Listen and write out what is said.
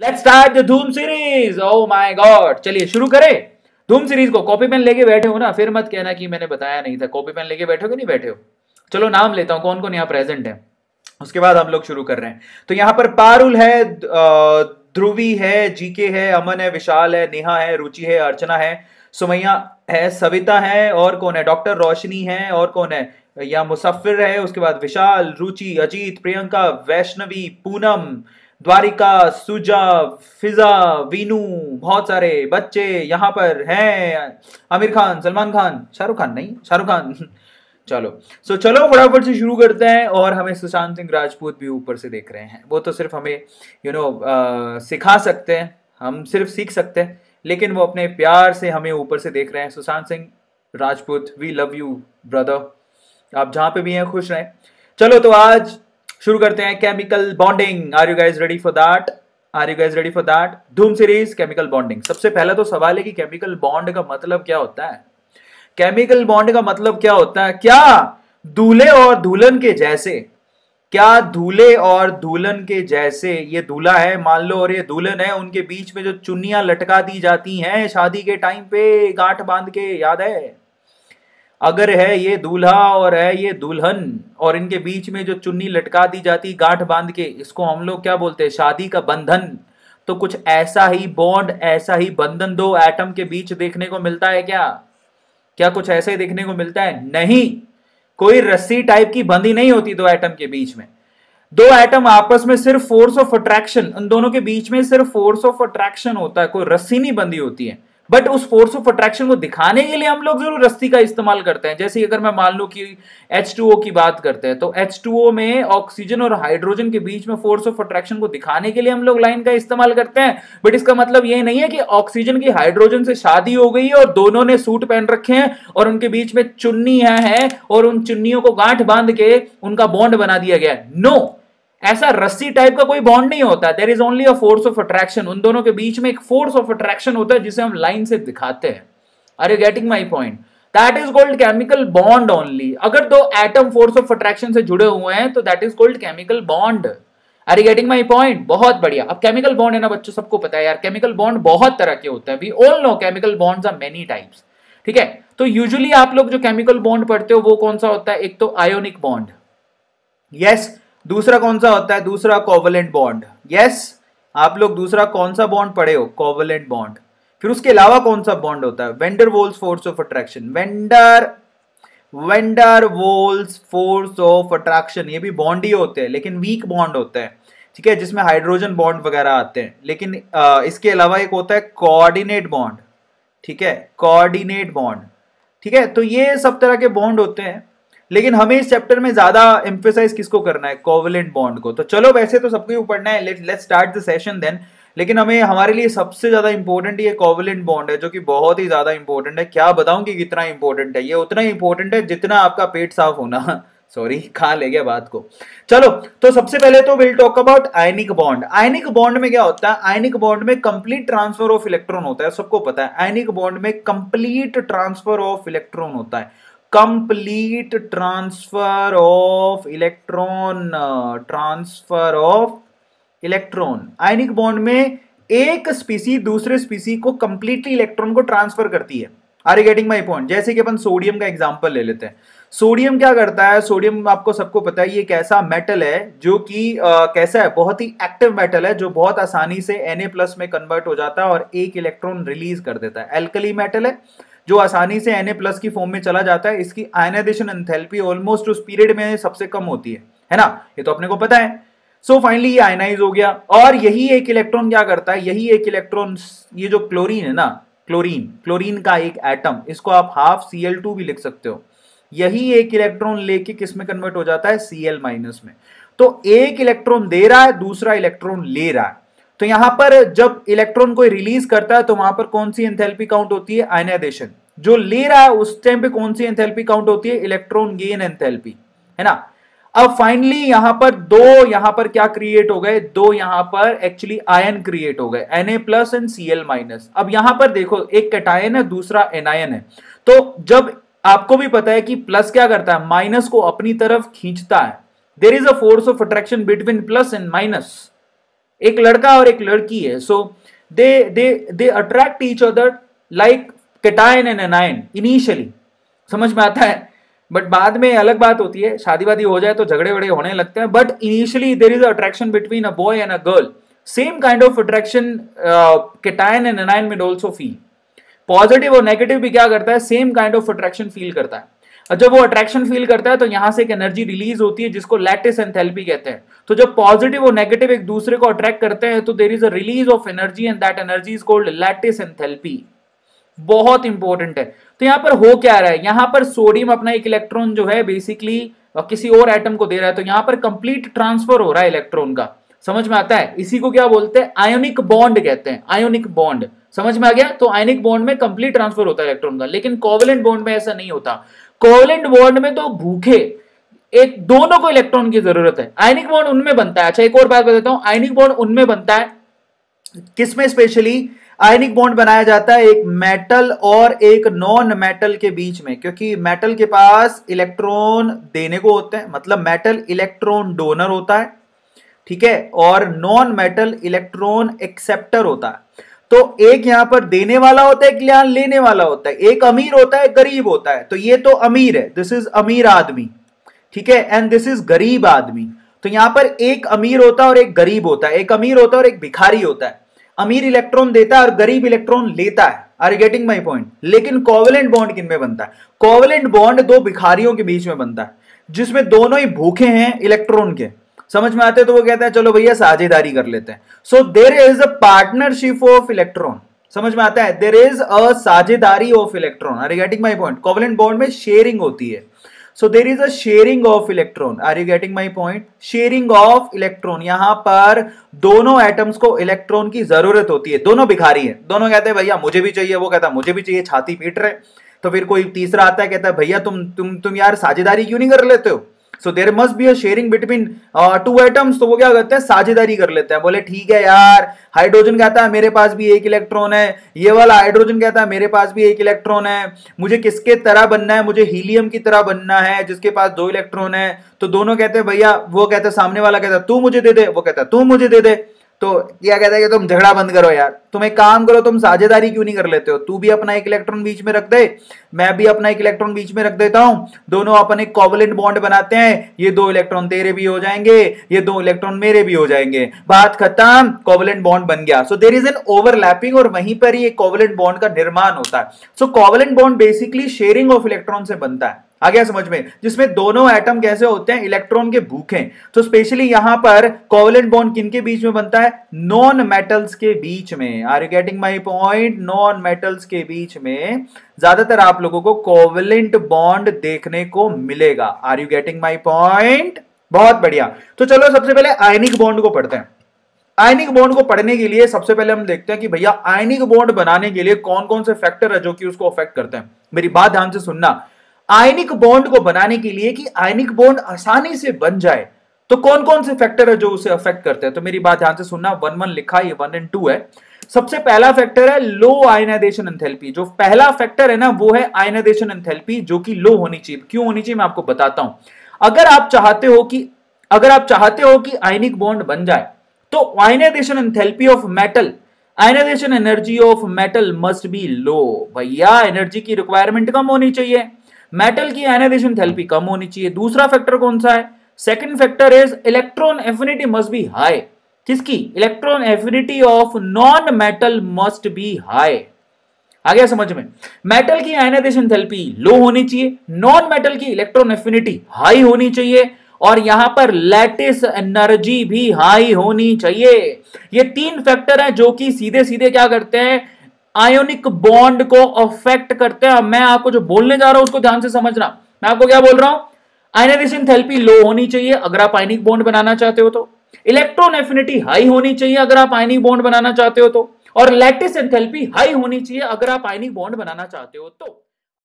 Let's start the धूम series. Oh my God, चलिए शुरू करें धूम सीरीज को। कॉपी पेन लेके बैठे हो ना, फिर मत कहना कि मैंने बताया नहीं था। कॉपी पेन लेके बैठे हो कि नहीं बैठे हो? चलो नाम लेता हूं कौन कौन यहाँ प्रेजेंट है, उसके बाद हम लोग शुरू कर रहे हैं। तो यहाँ पर पारुल है, ध्रुवी है, जीके है, अमन है, विशाल है, नेहा है, रुचि है, अर्चना है, सुमैया है, सविता है, और कौन है? डॉक्टर रोशनी है, और कौन है? या मुसफ्फिर है, उसके बाद विशाल, रुचि, अजीत, प्रियंका, वैष्णवी, पूनम, द्वारिका, सुजा, फिजा, वीनू, बहुत सारे बच्चे यहाँ पर हैं। आमिर खान, सलमान खान, शाहरुख खान नहीं, शाहरुख खान चलो चलो फटाफट से शुरू करते हैं। और हमें सुशांत सिंह राजपूत भी ऊपर से देख रहे हैं। वो तो सिर्फ हमें सिखा सकते हैं, हम सिर्फ सीख सकते हैं, लेकिन वो अपने प्यार से हमें ऊपर से देख रहे हैं। Sushant Singh Rajput, we love you brother, आप जहां पे भी हैं खुश रहें। चलो तो आज शुरू करते हैं chemical bonding. Are you guys ready for that? Are you guys ready for that? Dhoom series chemical bonding. सबसे पहला तो सवाल है कि केमिकल बॉन्ड का मतलब क्या होता है? केमिकल बॉन्ड का मतलब क्या होता है? क्या दूल्हे और दुल्हन के जैसे, क्या दूल्हे और दुल्हन के जैसे, ये दूल्हा है मान लो और ये दुल्हन है, उनके बीच में जो चुन्नियां लटका दी जाती हैं शादी के टाइम पे गांठ बांध के, याद है? अगर है ये दूल्हा और है ये दुल्हन और इनके बीच में जो चुन्नी लटका दी जाती गांठ बांध के, इसको हम लोग क्या बोलते हैं? शादी का बंधन। तो कुछ ऐसा ही बॉन्ड, ऐसा ही बंधन दो एटम के बीच देखने को मिलता है क्या? क्या कुछ ऐसे ही देखने को मिलता है? नहीं, कोई रस्सी टाइप की बंधी नहीं होती दो एटम के बीच में। दो एटम आपस में सिर्फ फोर्स ऑफ अट्रैक्शन, उन दोनों के बीच में सिर्फ फोर्स ऑफ अट्रैक्शन होता है, कोई रस्सी नहीं बंधी होती है। बट उस फोर्स ऑफ अट्रैक्शन को दिखाने के लिए हम लोग जरूर रस्सी का इस्तेमाल करते हैं। जैसे अगर मैं मान लूं कि H2O की बात करते हैं, तो H2O में ऑक्सीजन और हाइड्रोजन के बीच में फोर्स ऑफ अट्रैक्शन को दिखाने के लिए हम लोग लाइन का इस्तेमाल करते हैं। बट इसका मतलब ये नहीं है कि ऑक्सीजन की हाइड्रोजन से शादी हो गई है और दोनों ने सूट पहन रखे हैं और उनके बीच में चुन्नी है और उन चुन्नियों को गांठ बांध के उनका बॉन्ड बना दिया गया। नो, ऐसा रस्सी टाइप का कोई बॉन्ड नहीं होता। There is only a force of attraction. उन दोनों के बीच में एक फोर्स ऑफ अट्रैक्शन होता है जिसे हम लाइन से दिखाते हैं। Are you getting my point? That is called chemical bond only. अगर दो एटम फोर्स ऑफ अट्रैक्शन से जुड़े हुए हैं तो that is called chemical bond. Are you getting my point? बहुत बढ़िया। अब केमिकल बॉन्ड है ना बच्चों, सबको पता है यार, केमिकल बॉन्ड बहुत तरह के होते हैं। We all know chemical bonds are many types. ठीक है, तो यूजुअली आप लोग जो केमिकल बॉन्ड पढ़ते हो वो कौन सा होता है? एक तो आयोनिक बॉन्ड, यस। दूसरा कौन सा होता है? दूसरा कोवलेंट बॉन्ड, यस। आप लोग दूसरा कौन सा बॉन्ड पढ़े हो? Covalent bond. फिर उसके अलावा कौन सा बॉन्ड होता है? Van der Waals force of attraction, van der Waals force of attraction. ये भी बॉन्ड ही होते हैं लेकिन वीक बॉन्ड होते हैं, ठीक है, जिसमें हाइड्रोजन बॉन्ड वगैरह आते हैं। लेकिन इसके अलावा एक होता है कोऑर्डिनेट बॉन्ड, ठीक है, कोऑर्डिनेट बॉन्ड, ठीक है। तो ये सब तरह के बॉन्ड होते हैं, लेकिन हमें इस चैप्टर में ज्यादा एम्फेसाइज किसको करना है? कोवलेंट बॉन्ड को। तो चलो वैसे तो सबको ही पढ़ना है, let's start the session then. लेकिन हमें, हमारे लिए सबसे ज्यादा इंपॉर्टेंट ये कोवलेंट बॉन्ड है, जो कि बहुत ही ज्यादा इंपॉर्टेंट है। क्या बताऊं कि कितना इंपॉर्टेंट है? ये उतना ही इंपॉर्टेंट है जितना आपका पेट साफ होना सॉरी, खा ले गया बात को। चलो तो सबसे पहले तो will talk about ionic bond. Ionic bond में क्या होता है? आयनिक बॉन्ड में कंप्लीट ट्रांसफर ऑफ इलेक्ट्रॉन होता है, सबको पता है। आयनिक बॉन्ड में कंप्लीट ट्रांसफर ऑफ इलेक्ट्रॉन होता है, complete transfer of electron, transfer of electron. Ionic bond में एक स्पीसी दूसरे स्पीसी को कंप्लीटली इलेक्ट्रॉन को ट्रांसफर करती है। Are you getting my point? जैसे कि अपन सोडियम का एग्जांपल ले लेते हैं। सोडियम क्या करता है? सोडियम आपको सबको पता है ये एक ऐसा मेटल है जो कि कैसा है? बहुत ही एक्टिव मेटल है, जो बहुत आसानी से Na+ में कन्वर्ट हो जाता है और एक इलेक्ट्रॉन रिलीज कर देता है। एल्कली मेटल है जो आसानी से Na+ की फॉर्म में चला जाता है। इसकी आयनाइजेशन एंथैल्पी ऑलमोस्ट उस पीरियड में सबसे कम होती है ना? ये तो अपने को पता है। सो फाइनली ये आयनाइज हो गया और यही एक इलेक्ट्रॉन क्या करता है? यही एक इलेक्ट्रॉन, ये जो क्लोरीन है ना, क्लोरीन का एक एटम, इसको आप हाफ Cl2 भी लिख सकते हो। यही एक इलेक्ट्रॉन लेके किस में कन्वर्ट हो जाता है? Cl- में। तो एक इलेक्ट्रॉन दे रहा है, दूसरा इलेक्ट्रॉन ले रहा है। तो यहां पर जब इलेक्ट्रॉन को रिलीज करता है तो वहां पर कौन सी एंथैल्पी काउंट होती है? आयनाइजेशन। जो ले रहा है उस टाइम पे कौन सी एंथैल्पी काउंट होती है? इलेक्ट्रॉन गेन एंथैल्पी, है ना? अब फाइनली यहां पर दो, यहां पर क्या क्रिएट हो गए? दो यहां पर एक्चुअली आयन क्रिएट हो गए, Na+ एंड Cl-। अब यहां पर देखो, एक कैटायन है, दूसरा एनायन है। तो जब आपको भी पता है कि प्लस क्या करता है? माइनस को अपनी तरफ खींचता है। There is a force of attraction between plus and minus. एक लड़का और एक लड़की है, so they attract each other like cation and anion initially, समझ में आता है। बट बाद में अलग बात होती है, शादी वादी हो जाए तो झगड़े वगड़े होने लगते हैं, but initially there is attraction between a boy and a girl, same kind of attraction cation and anion will also feel. Positive और नेगेटिव भी क्या करता है, same kind of attraction feel करता है। और जब वो अट्रैक्शन फील करता है तो यहां से एक एनर्जी रिलीज होती है जिसको लैटिस एंथैल्पी कहते हैं। तो जब पॉजिटिव और नेगेटिव एक दूसरे को अट्रैक्ट करते हैं तो there is a release of energy and that energy is called lattice enthalpy. बहुत इंपॉर्टेंट है। तो यहां पर हो क्या रहा है, यहां पर सोडियम अपना एक इलेक्ट्रॉन जो है बेसिकली किसी और एटम को दे रहा है, तो यहां पर कंप्लीट ट्रांसफर हो रहा है इलेक्ट्रॉन का, समझ में आता है। इसी को क्या बोलते हैं, आयोनिक बॉन्ड कहते हैं, आयोनिक बॉन्ड, समझ में आ गया। तो आयनिक बॉन्ड में कंप्लीट ट्रांसफर होता है इलेक्ट्रॉन का, लेकिन कोवेलेंट बॉन्ड में ऐसा नहीं होता। कोवेलेंट बॉन्ड में तो भूखे एक दोनों को इलेक्ट्रॉन की जरूरत है। आयनिक बॉन्ड उनमें बनता है, अच्छा एक और बात बताता हूं, आयनिक बॉन्ड उनमें बनता है किसमें, स्पेशली आयनिक बॉन्ड बनाया जाता है एक मेटल और एक नॉन मेटल के बीच में, क्योंकि मेटल के पास इलेक्ट्रॉन देने को होते हैं, मतलब मेटल इलेक्ट्रॉन डोनर होता है, ठीक है, और नॉन मेटल इलेक्ट्रॉन एक्सेप्टर होता है। तो एक यहां पर देने वाला होता है, एक लेने वाला होता है, एक अमीर होता है, गरीब होता है। तो ये तो अमीर है, दिस इज अमीर आदमी, ठीक है, एंड दिस इज गरीब आदमी। तो यहां पर एक अमीर होता है और एक गरीब होता है, एक अमीर होता है और एक भिखारी होता है। अमीर इलेक्ट्रॉन देता है और गरीब इलेक्ट्रॉन लेता है, are you getting my point. लेकिन कोवेलेंट बॉन्ड किन में बनता है, कोवेलेंट बॉन्ड दो भिखारियों के बीच में बनता है, जिसमें दोनों ही भूखे हैं इलेक्ट्रॉन के, समझ में आते हैं। तो वो कहता है चलो भैया साझेदारी कर लेते हैं। So there is a partnership of electron, समझ में आता है, देयर इज अ साझेदारी of electron, are you getting my point. Covalent bond में शेयरिंग होती है, so there is a sharing of electron, are you getting my point. Sharing of electron, यहां पर दोनों एटम्स को इलेक्ट्रॉन की जरूरत होती है, दोनों भिखारी हैं, दोनों कहते हैं भैया मुझे भी चाहिए, वो कहता है मुझे भी चाहिए, छाती पीट रहे। तो फिर कोई तीसरा आता है, कहता है भैया तुम यार साझेदारी क्यों नहीं कर लेते हो। So there must be a sharing between two atoms. तो वो क्या करते हैं, साझेदारी कर लेते हैं, बोले ठीक है यार, हाइड्रोजन कहता है मेरे पास भी एक इलेक्ट्रॉन है, ये वाला हाइड्रोजन कहता है मेरे पास भी एक इलेक्ट्रॉन है, मुझे किसके तरह बनना है, मुझे हीलियम की तरह बनना है जिसके पास 2 इलेक्ट्रॉन है। तो दोनों कहते हैं भैया, वो कहता है सामने वाला कहता है तू मुझे दे दे, वो कहता है तू मुझे दे दे। तो क्या कहता है कि तुम झगड़ा बंद करो यार, तुम एक काम करो, तुम साझेदारी क्यों नहीं कर लेते हो, तू भी अपना एक इलेक्ट्रॉन बीच में रख दे, मैं भी अपना एक इलेक्ट्रॉन बीच में रख देता हूं, दोनों अपन एक कोवेलेंट बॉन्ड बनाते हैं, ये 2 इलेक्ट्रॉन तेरे भी हो जाएंगे, ये 2 इलेक्ट्रॉन मेरे भी हो जाएंगे, बात खत्म, कोवेलेंट बॉन्ड बन गया। So there is an overlapping और वहीं पर ही एक कोवेलेंट बॉन्ड का निर्माण होता है। So covalent bond basically sharing of electron से बनता है, आ गया समझ में, जिसमें दोनों एटम कैसे होते हैं, इलेक्ट्रॉन के भूखे। तो स्पेशली यहां पर कोवेलेंट बॉन्ड किनके बीच में बनता है, नॉन मेटल्स के बीच में, are you getting my point, non metals के बीच में ज्यादातर आप लोगों को कोवेलेंट बॉन्ड देखने को मिलेगा, are you getting my point, बहुत बढ़िया। तो चलो सबसे पहले आयनिक बॉन्ड को पढ़ते हैं। आयनिक बॉन्ड को पढ़ने के लिए सबसे पहले हम देखते हैं कि भैया आयनिक बॉन्ड बनाने के लिए कौन कौन से फैक्टर है जो कि उसको अफेक्ट करते हैं। मेरी बात ध्यान से सुनना, आयनिक बॉन्ड को बनाने के लिए कि आयनिक बॉन्ड आसानी से बन जाए तो कौन कौन से फैक्टर है जो उसे अफेक्ट करते हैं। तो मेरी बात ध्यान से सुनना, 1 1 लिखा, ये 1 और 2 है। सबसे पहला फैक्टर है लो आयनाइजेशन एंथैल्पी। जो पहला फैक्टर है ना वो है आयनाइजेशन एंथैल्पी, जो कि लो होनी चाहिए। क्यों होनी चाहिए मैं आपको बताता हूं। अगर आप चाहते हो कि आयनिक बॉन्ड बन जाए तो ionisation enthalpy of metal, ionisation energy of metal must be low. भैया एनर्जी की रिक्वायरमेंट कम होनी चाहिए, मेटल की आयनाइजेशन एंथैल्पी कम होनी चाहिए। दूसरा फैक्टर कौन सा है, second factor is electron affinity must be high. किसकी, electron affinity of non metal must be high. आ गया समझ में, मेटल की आयनाइजेशन एंथैल्पी लो होनी चाहिए, नॉन मेटल की इलेक्ट्रॉन एफिनिटी हाई होनी चाहिए, और यहां पर लैटिस एनर्जी भी हाई होनी चाहिए। ये 3 फैक्टर हैं जो कि सीधे सीधे क्या करते हैं, आयोनिक बॉन्ड को अफेक्ट करते हैं। मैं आपको जो बोलने जा रहा हूं उसको ध्यान से समझना। मैं आपको क्या बोल रहा हूं, आयनाइजेशन एंथैल्पी लो होनी चाहिए अगर आप आयनिक बॉन्ड बनाना चाहते हो तो, इलेक्ट्रॉन एफिनिटी हाई होनी चाहिए अगर आप आयनिक बॉन्ड बनाना चाहते हो तो, और लैटिस एंथैल्पी हाई होनी चाहिए अगर आप आयनिक बॉन्ड बनाना चाहते हो तो।